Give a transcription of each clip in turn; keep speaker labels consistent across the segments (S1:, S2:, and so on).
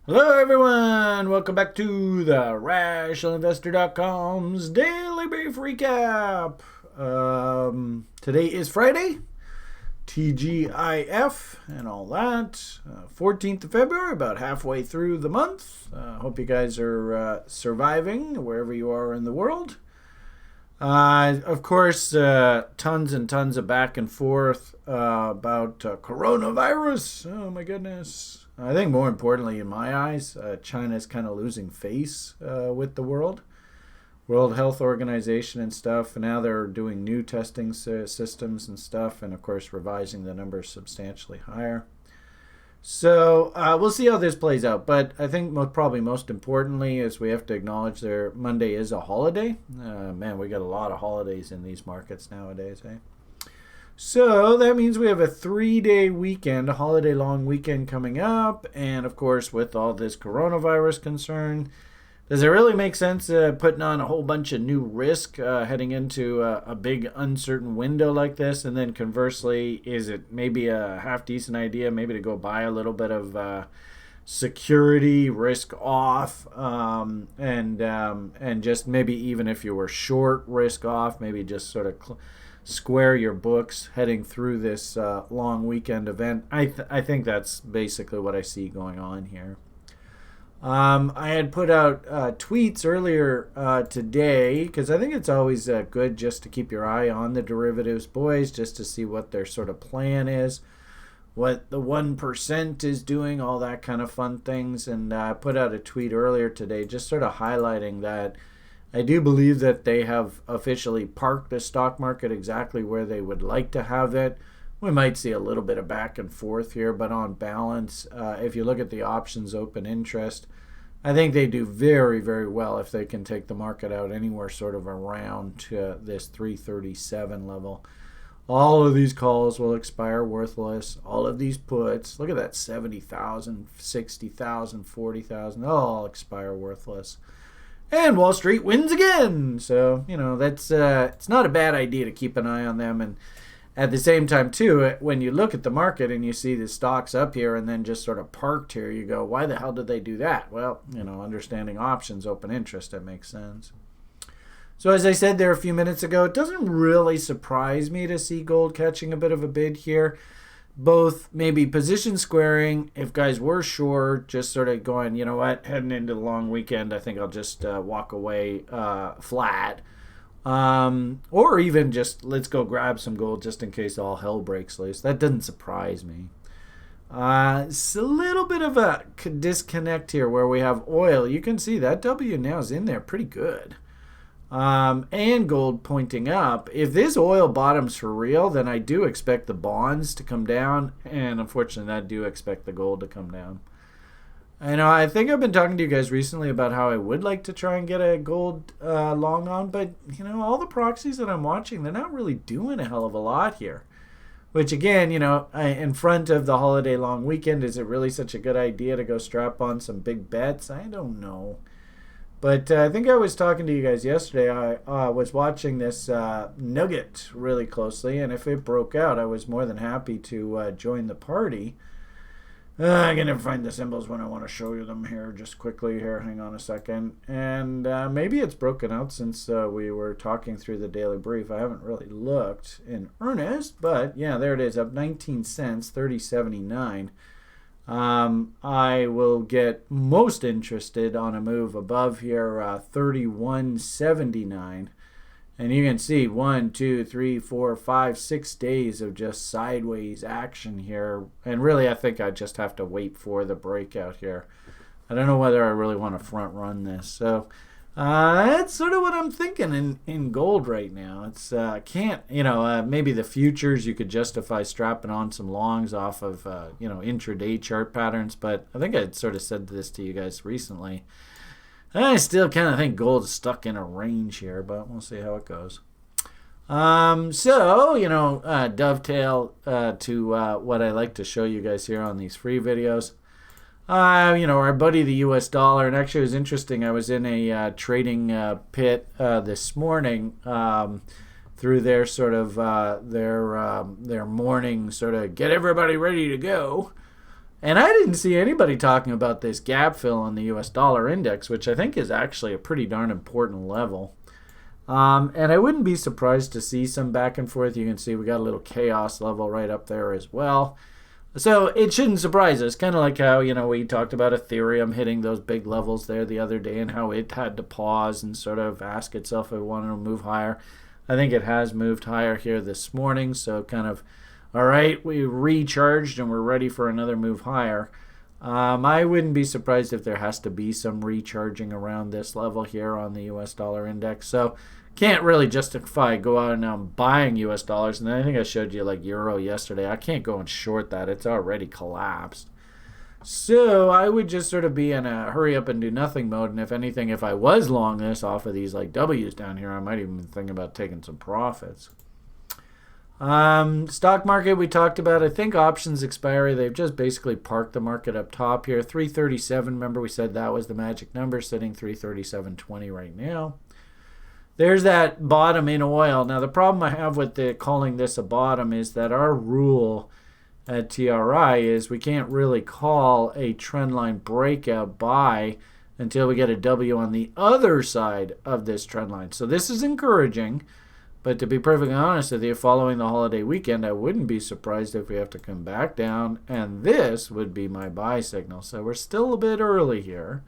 S1: Hello everyone, welcome back to the RationalInvestor.com's Daily Brief Recap. Today is Friday, TGIF and all that. 14th of February, about halfway through the month. Hope you guys are surviving wherever you are in the world. Of course, tons and tons of back and forth about coronavirus. Oh my goodness. I think more importantly, in my eyes, China's kind of losing face with the World Health Organization and stuff. And now they're doing new testing systems and stuff, and of course revising the numbers substantially higher. So we'll see how this plays out. But I think probably most importantly is we have to acknowledge Monday is a holiday. Man, we got a lot of holidays in these markets nowadays, eh? So that means we have a 3-day weekend, a holiday long weekend coming up. And of course, with all this coronavirus concern, does it really make sense putting on a whole bunch of new risk heading into a big uncertain window like this? And then conversely, is it maybe a half decent idea maybe to go buy a little bit of security risk off and just maybe even if you were short risk off, maybe just sort of square your books heading through this long weekend event. I think that's basically what I see going on here. I had put out tweets earlier today because I think it's always good just to keep your eye on the derivatives boys, just to see what their sort of plan is, what the 1% is doing, all that kind of fun things. And I put out a tweet earlier today just sort of highlighting that I do believe that they have officially parked the stock market exactly where they would like to have it. We might see a little bit of back and forth here, but on balance, if you look at the options open interest, I think they do very, very well if they can take the market out anywhere sort of around to this 337 level. All of these calls will expire worthless. All of these puts, look at that, 70,000, 60,000, 40,000, all expire worthless. And Wall Street wins again. So, that's it's not a bad idea to keep an eye on them. And at the same time, too, when you look at the market and you see the stocks up here and then just sort of parked here, you go, why the hell did they do that? Well, understanding options, open interest, that makes sense. So as I said there a few minutes ago, it doesn't really surprise me to see gold catching a bit of a bid here. Both maybe position squaring, if guys were short, just sort of going, you know what, heading into the long weekend, I think I'll just walk away flat. Or even just let's go grab some gold just in case all hell breaks loose. That doesn't surprise me. It's a little bit of a disconnect here where we have oil. You can see that W now is in there pretty good. And gold pointing up. If this oil bottoms for real, then I do expect the bonds to come down, and unfortunately I do expect the gold to come down. I think I've been talking to you guys recently about how I would like to try and get a gold long on, but all the proxies that I'm watching, they're not really doing a hell of a lot here. Which again, in front of the holiday long weekend, is it really such a good idea to go strap on some big bets? I don't know. But I think I was talking to you guys yesterday. I was watching this nugget really closely, and if it broke out, I was more than happy to join the party. I can never find the symbols when I want to show you them here just quickly here. Hang on a second. And maybe it's broken out since we were talking through the daily brief. I haven't really looked in earnest, but yeah, there it is, up 19 cents, 30.79. I will get most interested on a move above here, 31.79, and you can see 1, 2, 3, 4, 5, 6 days of just sideways action here, and really I think I just have to wait for the breakout here. I don't know whether I really want to front run this, so that's sort of what I'm thinking in gold right now. It's maybe the futures you could justify strapping on some longs off of intraday chart patterns, but I think I sort of said this to you guys recently. I still kind of think gold is stuck in a range here, but we'll see how it goes. Dovetail to what I like to show you guys here on these free videos. Our buddy the US dollar, and actually it was interesting. I was in a trading pit this morning through their sort of their morning sort of get everybody ready to go. And I didn't see anybody talking about this gap fill on the US dollar index, which I think is actually a pretty darn important level. And I wouldn't be surprised to see some back and forth. You can see we got a little chaos level right up there as well. So it shouldn't surprise us. Kind of like how, we talked about Ethereum hitting those big levels there the other day and how it had to pause and sort of ask itself if it wanted to move higher. I think it has moved higher here this morning. So kind of, all right, we recharged and we're ready for another move higher. I wouldn't be surprised if there has to be some recharging around this level here on the US dollar index. So can't really justify go out and now buying US dollars. And then I think I showed you like euro yesterday. I can't go and short that. It's already collapsed. So I would just sort of be in a hurry up and do nothing mode. And if anything, if I was long this off of these like W's down here, I might even think about taking some profits. Stock market we talked about. I think options expiry. They've just basically parked the market up top here. 337. Remember we said that was the magic number, sitting 337.20 right now. There's that bottom in oil. Now, the problem I have with calling this a bottom is that our rule at TRI is we can't really call a trendline breakout buy until we get a W on the other side of this trendline. So this is encouraging, but to be perfectly honest with you, following the holiday weekend, I wouldn't be surprised if we have to come back down, and this would be my buy signal. So we're still a bit early here.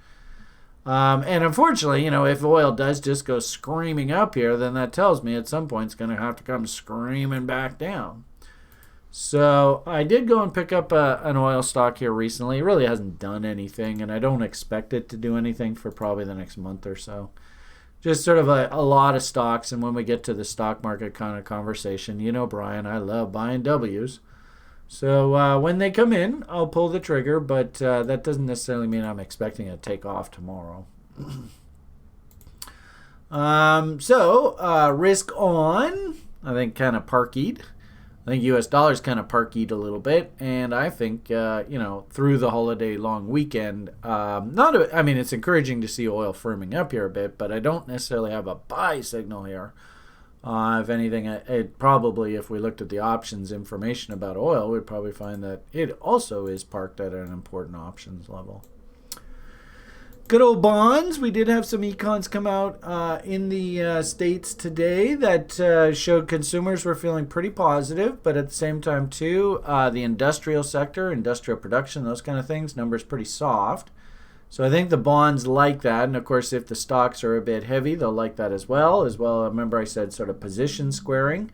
S1: And unfortunately, if oil does just go screaming up here, then that tells me at some point it's going to have to come screaming back down. So I did go and pick up an oil stock here recently. It really hasn't done anything, and I don't expect it to do anything for probably the next month or so. Just sort of a lot of stocks, and when we get to the stock market kind of conversation, Brian, I love buying W's. So when they come in, I'll pull the trigger, but that doesn't necessarily mean I'm expecting it to take off tomorrow. Risk on, I think kind of parkied. I think US dollars kind of parkied a little bit, and I think, through the holiday long weekend, it's encouraging to see oil firming up here a bit, but I don't necessarily have a buy signal here. If anything, it probably, if we looked at the options information about oil, we'd probably find that it also is parked at an important options level. Good old bonds. We did have some econs come out in the States today that showed consumers were feeling pretty positive, but at the same time, too, the industrial sector, industrial production, those kind of things, numbers pretty soft. So I think the bonds like that, and of course if the stocks are a bit heavy, they'll like that as well. Remember I said sort of position squaring.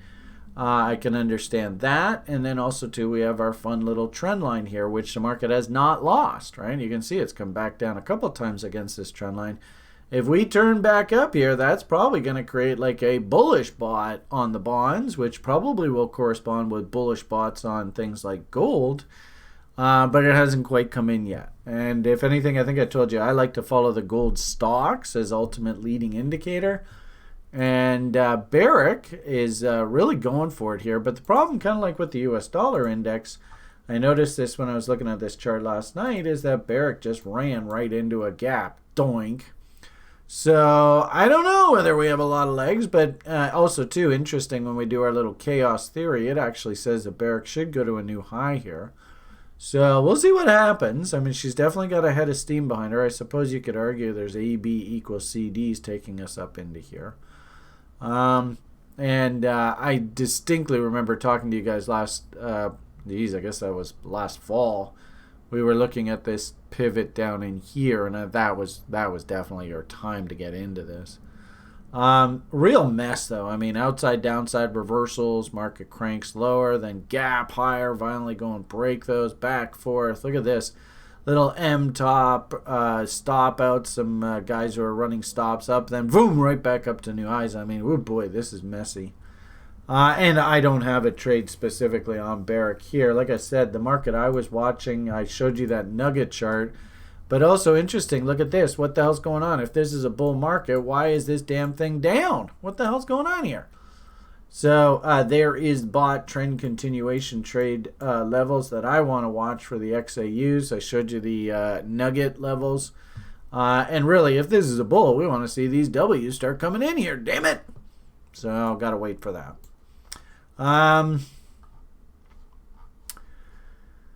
S1: I can understand that. And then also too, we have our fun little trend line here, which the market has not lost, right? You can see it's come back down a couple times against this trend line. If we turn back up here, that's probably going to create like a bullish bot on the bonds, which probably will correspond with bullish bots on things like gold. But it hasn't quite come in yet. And if anything, I think I told you, I like to follow the gold stocks as ultimate leading indicator. And Barrick is really going for it here. But the problem, kind of like with the US dollar index, I noticed this when I was looking at this chart last night, is that Barrick just ran right into a gap. Doink. So I don't know whether we have a lot of legs, but also too interesting when we do our little chaos theory, it actually says that Barrick should go to a new high here. So we'll see what happens. I mean, she's definitely got a head of steam behind her. I suppose you could argue there's AB equals CDs taking us up into here. I distinctly remember talking to you guys I guess that was last fall. We were looking at this pivot down in here, and that was definitely your time to get into this. Real mess though. I mean, outside downside reversals, market cranks lower, then gap higher, violently going break those back forth. Look at this little M top stop out, some guys who are running stops up, then boom, right back up to new highs. I mean, oh boy, this is messy. And I don't have a trade specifically on Barrick here. Like I said, the market I was watching, I showed you that nugget chart. But also interesting, look at this. What the hell's going on? If this is a bull market, why is this damn thing down? What the hell's going on here? So there is bot trend continuation trade levels that I want to watch for the XAUs. I showed you the nugget levels. And really, if this is a bull, we want to see these W's start coming in here. Damn it. So I've got to wait for that.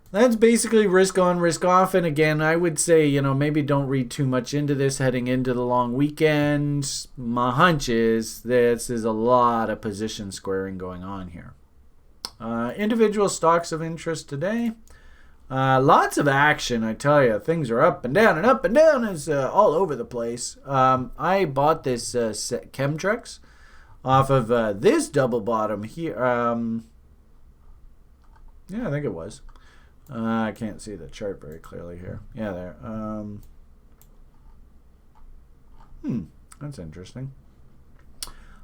S1: That's basically risk on, risk off. And again, I would say, maybe don't read too much into this heading into the long weekend. My hunch is this is a lot of position squaring going on here. Individual stocks of interest today. Lots of action, I tell you. Things are up and down and up and down. It's all over the place. I bought this Chemtrex off of this double bottom here. Yeah, I think it was. I can't see the chart very clearly here. Yeah, there. That's interesting.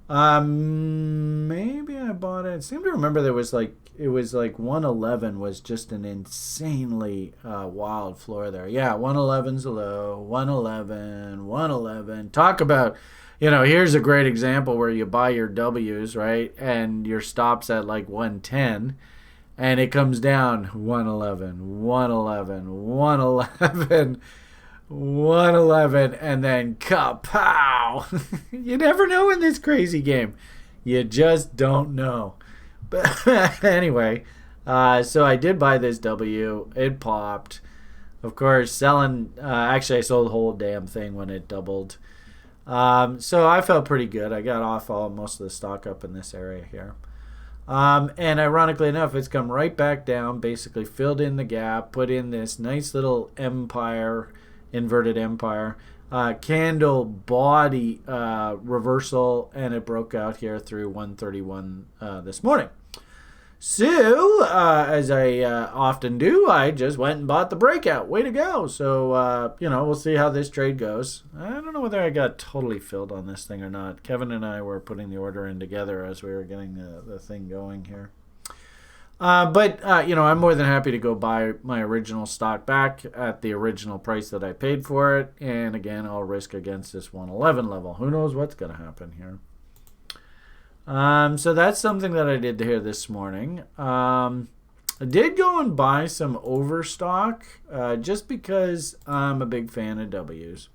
S1: Maybe I bought it. I seem to remember it was like 111 was just an insanely wild floor there. Yeah, 111's a low. 111, 111. Talk about, here's a great example where you buy your W's, right? And your stop's at like 110. And it comes down 111, 111, 111, 111, and then kapow! You never know in this crazy game. You just don't know. But anyway, so I did buy this W. It popped. Of course, selling. Actually, I sold the whole damn thing when it doubled. So I felt pretty good. I got off most of the stock up in this area here. And ironically enough, it's come right back down, basically filled in the gap, put in this nice little empire, inverted empire, candle body reversal, and it broke out here through 131 this morning. So, as I often do, I just went and bought the breakout. Way to go. So, we'll see how this trade goes. I don't know whether I got totally filled on this thing or not. Kevin and I were putting the order in together as we were getting the thing going here. But I'm more than happy to go buy my original stock back at the original price that I paid for it. And again, I'll risk against this 111 level. Who knows what's going to happen here. So that's something that I did here this morning. I did go and buy some overstock just because I'm a big fan of W's.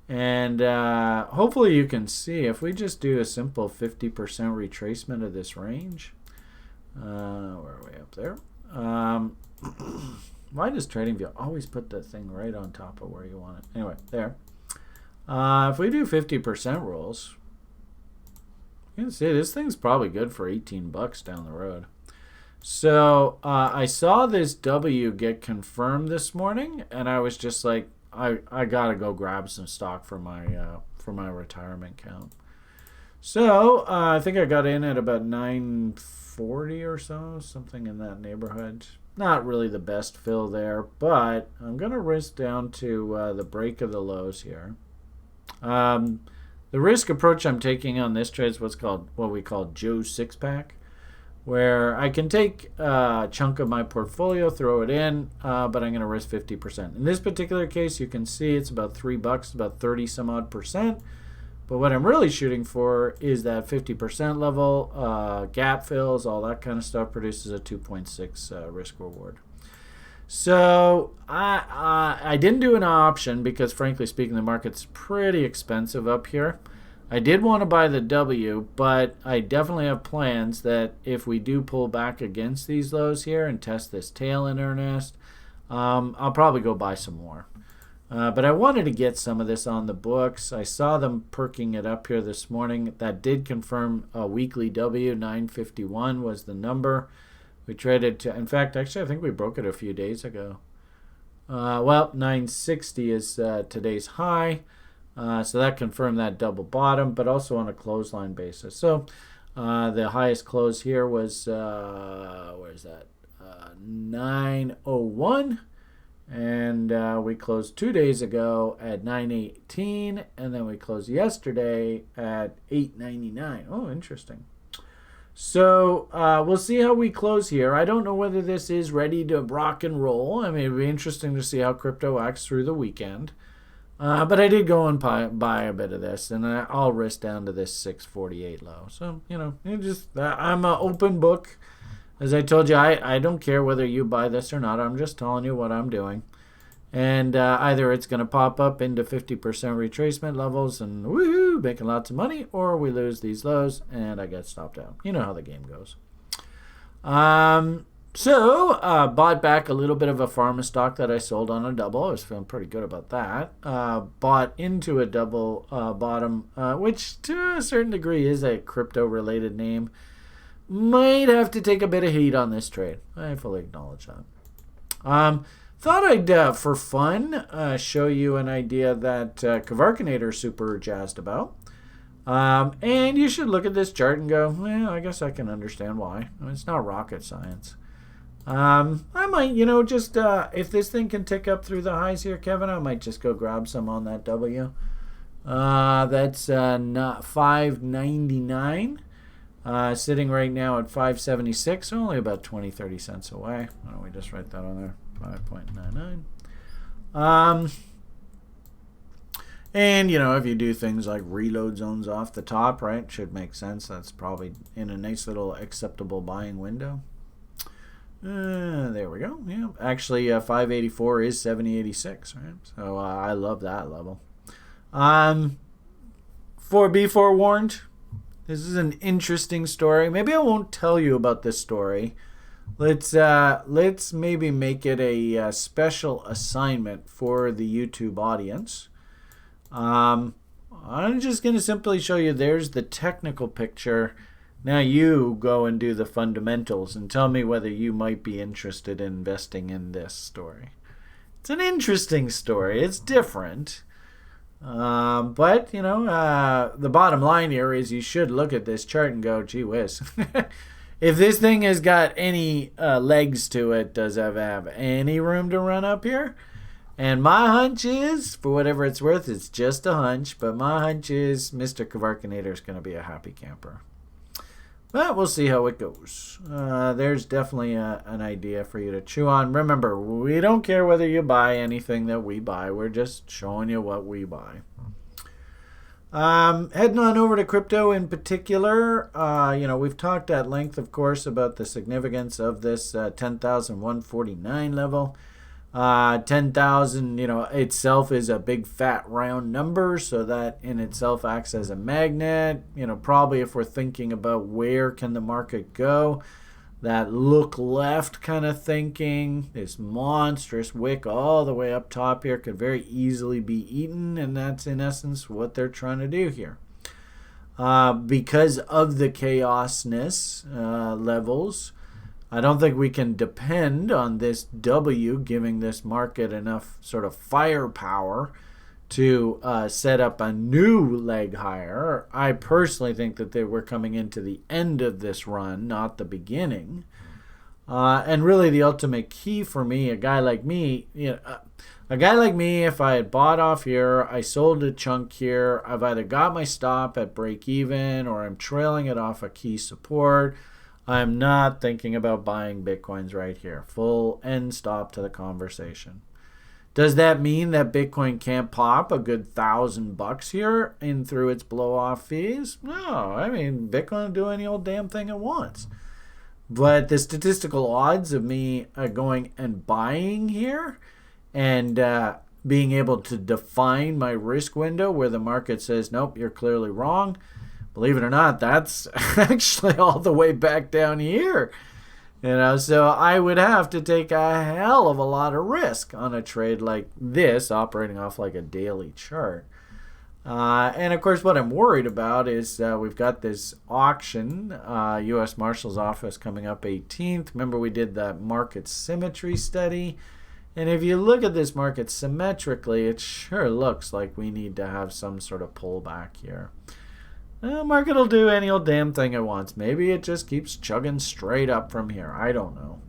S1: And hopefully you can see if we just do a simple 50% retracement of this range. Where are we up there? Why does TradingView always put the thing right on top of where you want it? Anyway, there. If we do 50% rolls, you can see this thing's probably good for $18 down the road. So I saw this W get confirmed this morning, and I was just like, I gotta go grab some stock for my retirement count. So I think I got in at about 940 or so, something in that neighborhood. Not really the best fill there, but I'm gonna risk down to the break of the lows here. The risk approach I'm taking on this trade is what we call Joe's six-pack, where I can take a chunk of my portfolio, throw it in, but I'm going to risk 50%. In this particular case, you can see it's about $3, about 30 some odd percent. But what I'm really shooting for is that 50% level, gap fills, all that kind of stuff produces a 2.6 risk reward. So I didn't do an option because, frankly speaking, the market's pretty expensive up here. I did want to buy the W, but I definitely have plans that if we do pull back against these lows here and test this tail in earnest, I'll probably go buy some more. But I wanted to get some of this on the books. I saw them perking it up here this morning. That did confirm a weekly W. 951 was the number. We traded to, in fact, actually, I think we broke it a few days ago. 960 is today's high. So that confirmed that double bottom, but also on a clothesline basis. So the highest close here was, where's that? 901. And we closed 2 days ago at 918. And then we closed yesterday at 899. Oh, interesting. So we'll see how we close here. I don't know whether this is ready to rock and roll. I mean, it'd be interesting to see how crypto acts through the weekend. But I did go and buy a bit of this, and I'll risk down to this 648 low. So, I'm an open book. As I told you, I don't care whether you buy this or not. I'm just telling you what I'm doing. And either it's going to pop up into 50% retracement levels and woohoo, making lots of money, or we lose these lows and I get stopped out. You know how the game goes. So, bought back a little bit of a pharma stock that I sold on a double. I was feeling pretty good about that. Bought into a double bottom, which to a certain degree is a crypto-related name. Might have to take a bit of heat on this trade. I fully acknowledge that. Thought I'd, for fun, show you an idea that Kavarkinator is super jazzed about. And you should look at this chart and go, well, I guess I can understand why. I mean, it's not rocket science. I might, just if this thing can tick up through the highs here, Kevin, I might just go grab some on that W. That's not 599. Sitting right now at 576, only about 20-30 cents away. Why don't we just write that on there? 5.99. And, if you do things like reload zones off the top, right, should make sense. That's probably in a nice little acceptable buying window. There we go. Yeah, actually, 584 is 70.86, right? So I love that level. Be forewarned, this is an interesting story. Maybe I won't tell you about this story. Let's maybe make it a special assignment for the YouTube audience. I'm just going to simply show you there's the technical picture. Now you go and do the fundamentals and tell me whether you might be interested in investing in this story. It's an interesting story. It's different. But, the bottom line here is you should look at this chart and go, gee whiz. If this thing has got any legs to it, does it have any room to run up here? And my hunch is, for whatever it's worth, it's just a hunch, but my hunch is Mr. Kavarkinator is going to be a happy camper. But we'll see how it goes. There's definitely an idea for you to chew on. Remember, we don't care whether you buy anything that we buy. We're just showing you what we buy. Heading on over to crypto in particular, we've talked at length, of course, about the significance of this 10,149 level. 10,000, itself is a big fat round number, so that in itself acts as a magnet. Probably if we're thinking about where can the market go, that look left kind of thinking, this monstrous wick all the way up top here could very easily be eaten, and that's in essence what they're trying to do here. Because of the chaosness levels, I don't think we can depend on this W giving this market enough sort of firepower to set up a new leg higher. I personally think that we're coming into the end of this run, not the beginning. And really the ultimate key for me, a guy like me, if I had bought off here, I sold a chunk here, I've either got my stop at break even or I'm trailing it off a key support. I'm not thinking about buying Bitcoins right here. Full end stop to the conversation. Does that mean that Bitcoin can't pop a good $1,000 here in through its blow off fees? No, Bitcoin will do any old damn thing it wants. But the statistical odds of me going and buying here and being able to define my risk window where the market says, nope, you're clearly wrong. Believe it or not, that's actually all the way back down here. So I would have to take a hell of a lot of risk on a trade like this, operating off like a daily chart. And of course, what I'm worried about is we've got this auction, U.S. Marshal's Office coming up 18th. Remember, we did that market symmetry study. And if you look at this market symmetrically, it sure looks like we need to have some sort of pullback here. The market will do any old damn thing it wants. Maybe it just keeps chugging straight up from here. I don't know.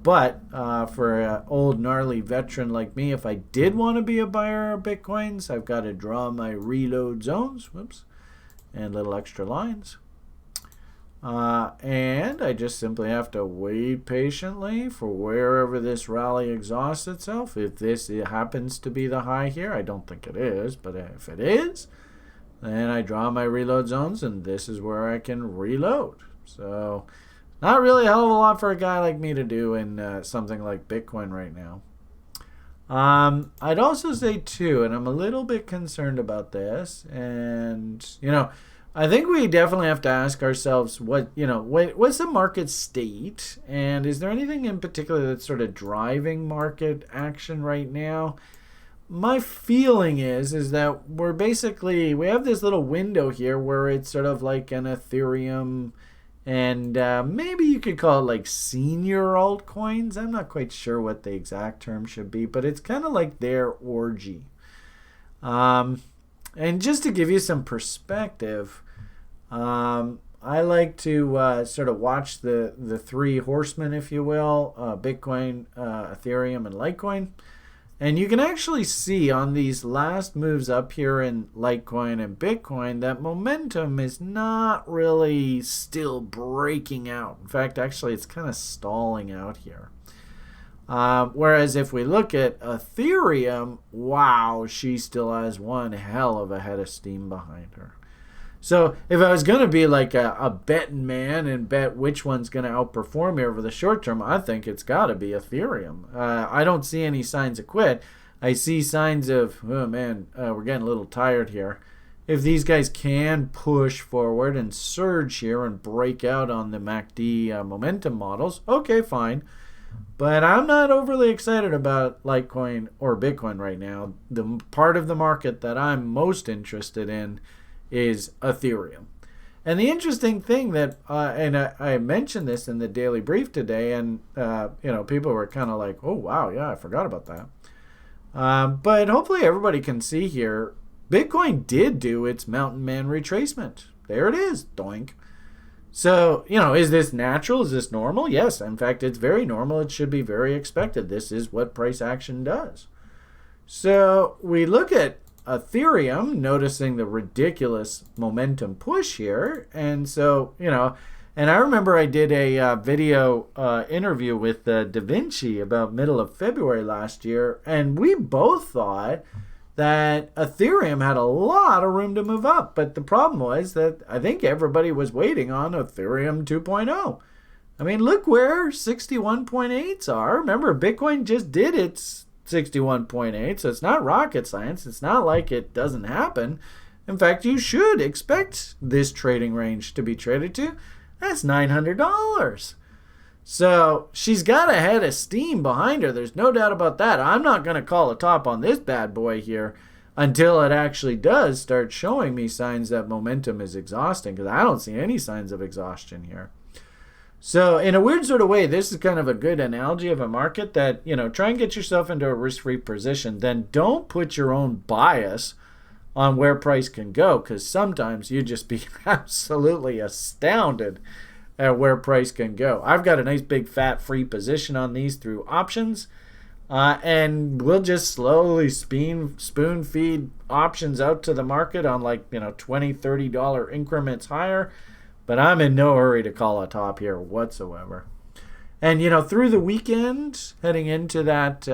S1: But for an old gnarly veteran like me, if I did want to be a buyer of Bitcoins, I've got to draw my reload zones. Whoops. And little extra lines. And I just simply have to wait patiently for wherever this rally exhausts itself. If this happens to be the high here, I don't think it is, but if it is, then I draw my reload zones, and this is where I can reload. So, not really a hell of a lot for a guy like me to do in something like Bitcoin right now. I'd also say, too, and I'm a little bit concerned about this, and, I think we definitely have to ask ourselves what's the market state, and is there anything in particular that's sort of driving market action right now? My feeling is that we have this little window here where it's sort of like an Ethereum, and maybe you could call it like senior altcoins. I'm not quite sure what the exact term should be, but it's kind of like their orgy. And just to give you some perspective, I like to sort of watch the three horsemen, if you will, Bitcoin, Ethereum, and Litecoin. And you can actually see on these last moves up here in Litecoin and Bitcoin that momentum is not really still breaking out. In fact, actually, it's kind of stalling out here. Whereas if we look at Ethereum, wow, she still has one hell of a head of steam behind her. So if I was going to be like a betting man and bet which one's going to outperform me over the short term, I think it's got to be Ethereum. I don't see any signs of quit. I see signs of, oh man, we're getting a little tired here. If these guys can push forward and surge here and break out on the MACD momentum models, okay, fine. But I'm not overly excited about Litecoin or Bitcoin right now. The part of the market that I'm most interested in is Ethereum. And the interesting thing that, and I mentioned this in the daily brief today, and people were kind of like, oh wow, yeah, I forgot about that. But hopefully everybody can see here, Bitcoin did do its mountain man retracement. There it is, doink. So, is this natural? Is this normal? Yes, in fact, it's very normal. It should be very expected. This is what price action does. So we look at Ethereum, noticing the ridiculous momentum push here. And so, and I remember I did a video interview with Da Vinci about middle of February last year, and we both thought that Ethereum had a lot of room to move up. But the problem was that I think everybody was waiting on Ethereum 2.0. I mean, look where 61.8s are. Remember, Bitcoin just did its 61.8, so it's not rocket science. It's not like it doesn't happen. In fact, you should expect this trading range to be traded to. That's $900. So she's got a head of steam behind her. There's no doubt about that. I'm not going to call a top on this bad boy here until it actually does start showing me signs that momentum is exhausting, because I don't see any signs of exhaustion here. So in a weird sort of way, this is kind of a good analogy of a market that, try and get yourself into a risk-free position. Then don't put your own bias on where price can go, because sometimes you just be absolutely astounded at where price can go. I've got a nice big fat free position on these through options, and we'll just slowly spoon feed options out to the market on like $20, $30 increments higher. But I'm in no hurry to call a top here whatsoever. And through the weekend, heading into that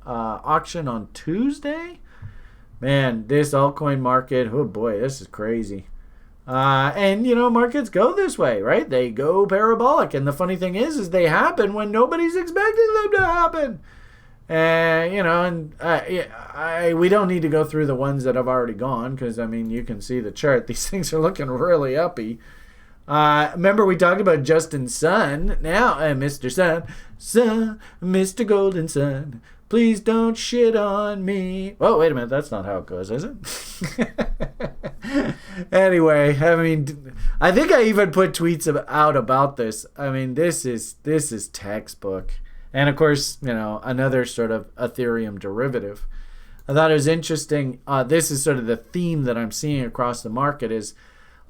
S1: auction on Tuesday, man, this altcoin market, oh boy, this is crazy. And markets go this way, right? They go parabolic, and the funny thing is they happen when nobody's expecting them to happen. And we don't need to go through the ones that have already gone, because you can see the chart. These things are looking really uppy. Remember we talked about Justin Sun. Now, Mr. Sun, Mr. Golden Sun, please don't shit on me. Oh, wait a minute. That's not how it goes, is it? Anyway, I think I even put tweets out about this. This is textbook. And of course, another sort of Ethereum derivative. I thought it was interesting. This is sort of the theme that I'm seeing across the market is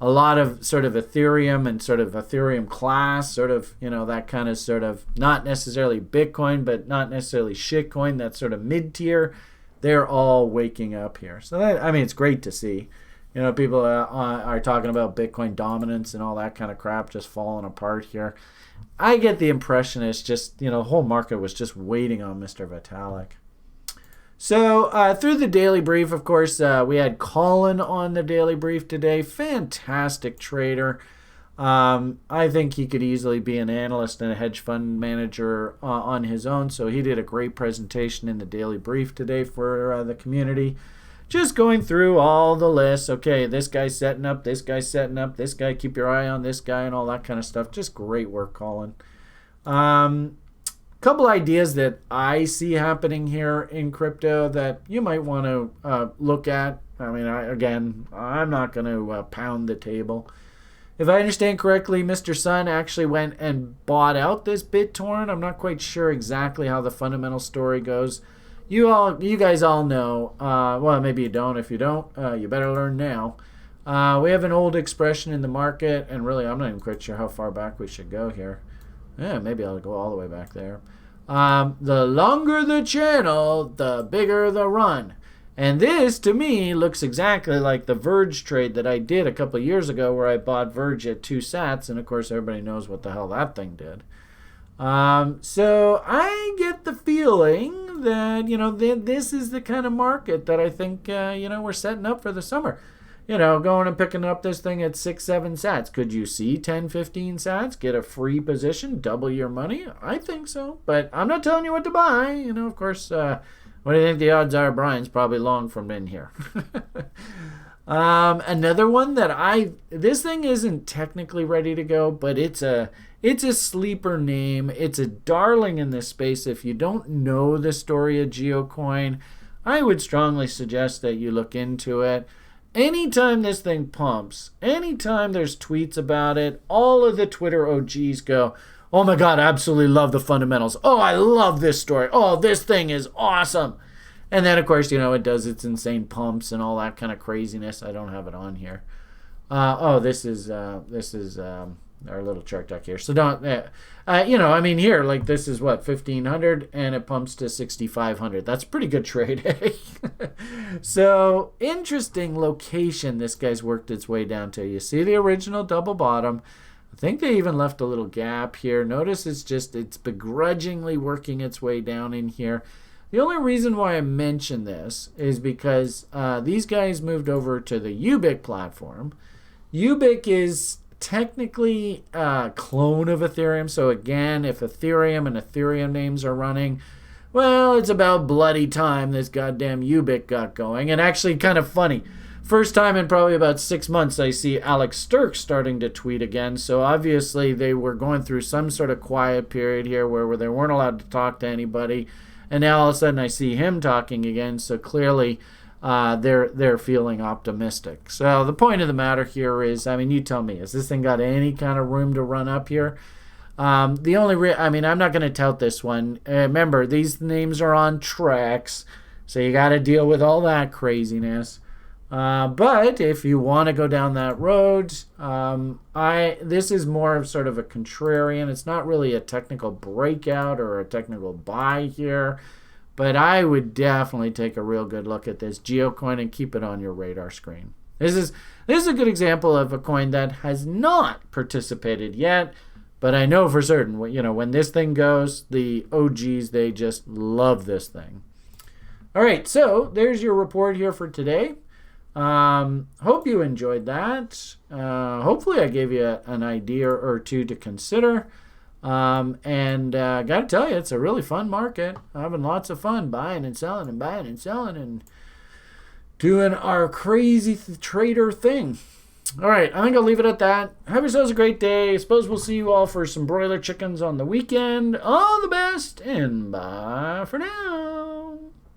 S1: a lot of sort of Ethereum and sort of Ethereum class, sort of, that kind of sort of, not necessarily Bitcoin, but not necessarily shitcoin, that sort of mid-tier, they're all waking up here. So, it's great to see. People are talking about Bitcoin dominance and all that kind of crap just falling apart here. I get the impression it's just, the whole market was just waiting on Mr. Vitalik. So through the daily brief, of course, we had Colin on the daily brief today. Fantastic trader. I think he could easily be an analyst and a hedge fund manager on his own. So he did a great presentation in the daily brief today for the community. just going through all the lists. Okay, this guy's setting up, this guy's setting up, this guy, keep your eye on this guy and all that kind of stuff. Just great work, Colin. Couple ideas that I see happening here in crypto that you might want to look at. I mean, I'm not going to pound the table. If I understand correctly, Mr. Sun actually went and bought out this BitTorrent. I'm not quite sure exactly how the fundamental story goes. You guys all know. Well, maybe you don't. If you don't, you better learn now. We have an old expression in the market, and really, I'm not even quite sure how far back we should go here. Yeah, maybe I'll go all the way back there. The longer the channel, the bigger the run. And this, to me, looks exactly like the Verge trade that I did a couple of years ago where I bought Verge at 2 sats, and of course everybody knows what the hell that thing did. So I get the feeling that, this is the kind of market that I think, we're setting up for the summer. Going and picking up this thing at 6, 7 sats. Could you see 10, 15 sats? Get a free position, double your money? I think so. But I'm not telling you what to buy. Of course, what do you think the odds are? Brian's probably long from in here. Another one that this thing isn't technically ready to go, but it's a sleeper name. It's a darling in this space. If you don't know the story of GeoCoin, I would strongly suggest that you look into it. Anytime this thing pumps, anytime there's tweets about it, all of the Twitter OGs go, oh my God, I absolutely love the fundamentals. Oh, I love this story. Oh, this thing is awesome. And then, of course, it does its insane pumps and all that kind of craziness. I don't have it on here. This is our little chart deck here. So don't, here, like this is what, 1,500 and it pumps to 6,500. That's a pretty good trade, eh? So, interesting location this guy's worked its way down to. You see the original double bottom. I think they even left a little gap here. Notice it's begrudgingly working its way down in here. The only reason why I mention this is because these guys moved over to the Ubiq platform. Ubiq is technically a clone of Ethereum. So again, if Ethereum and Ethereum names are running, well, it's about bloody time this goddamn Ubiq got going. And actually kind of funny. First time in probably about 6 months I see Alex Sturck starting to tweet again. So obviously they were going through some sort of quiet period here where they weren't allowed to talk to anybody. And now all of a sudden I see him talking again. So clearly they're feeling optimistic. So the point of the matter here is, you tell me, has this thing got any kind of room to run up here? I'm not going to tout this one. Remember, these names are on tracks, so you got to deal with all that craziness. But if you want to go down that road, this is more of sort of a contrarian. It's not really a technical breakout or a technical buy here, but I would definitely take a real good look at this GeoCoin and keep it on your radar screen. This is a good example of a coin that has not participated yet, but I know for certain, when this thing goes, the OGs, they just love this thing. All right, so there's your report here for today. Hope you enjoyed that. Hopefully I gave you an idea or two to consider. And gotta tell you, it's a really fun market. Having lots of fun buying and selling and doing our crazy trader thing. All right, I think I'll leave it at that. Have yourselves a great day. I suppose we'll see you all for some broiler chickens on the weekend. All the best, and bye for now.